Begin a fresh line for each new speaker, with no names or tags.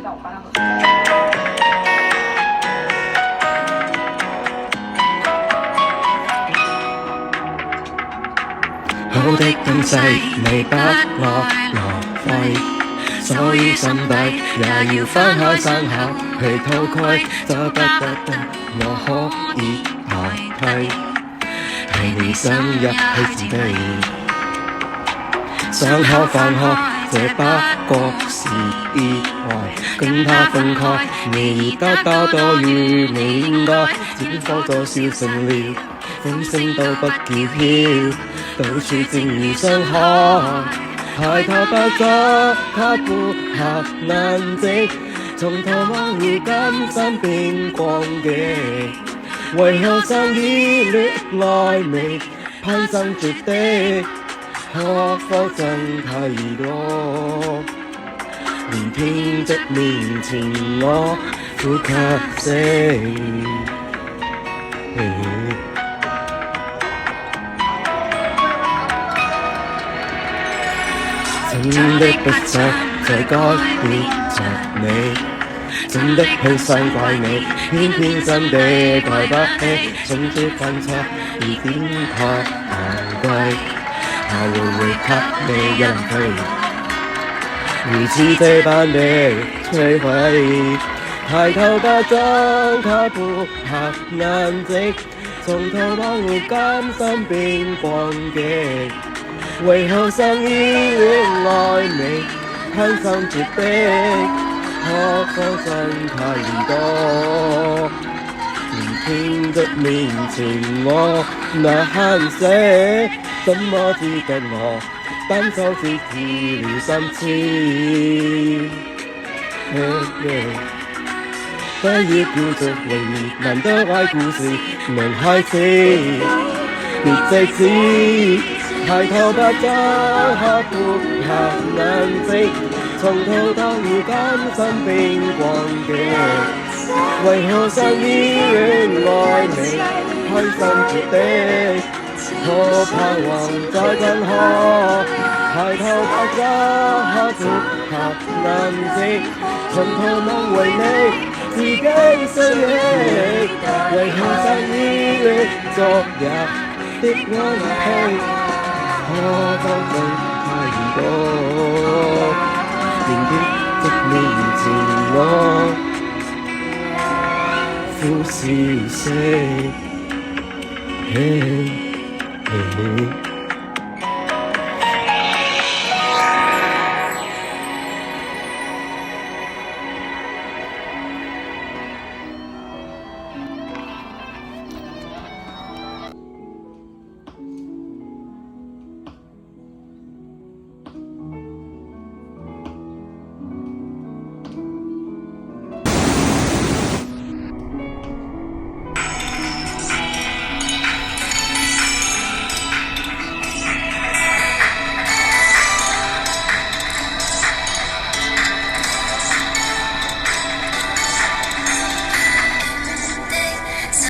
有關佢。
好的東西未不落浪費，所以心底也要分開生巧去偷窺，找不得我可以代替，係你深入去自卑，想可放開，這不過是意外，跟他分開，你得到多於你應該，只放咗笑成了，風聲都不叫囂。到處正如傷害，抬頭不作他撥下眼睛，從頭望如今身邊光景，為何相依戀愛未攀生絕的，可否真太多？連天的面前我呼吸聲。真的不想再改變着你，真的好想怪你，偏偏真的改不起，總之犯錯而點太昂貴，怕會給你一冷氣，如此這般的摧毀，抬頭不將他撥下眼睛，從頭望回今身邊光景。為何相依戀愛未攀生絕壁，可否真太多？連天的面前我那喊死，怎麼知得我單手只刺了心刺？不要叫做榮譽，難得愛故事能開始，別藉此。抬頭不將他撥下眼睛，從頭到如今身邊光景，為何相依戀愛未攀生絕的，可盼望再更可，抬頭不將他撥下眼睛，從頭望為你自己失憶，為何相依戀昨日的溫馨，可否真太多？連天的面前我苦笑聲。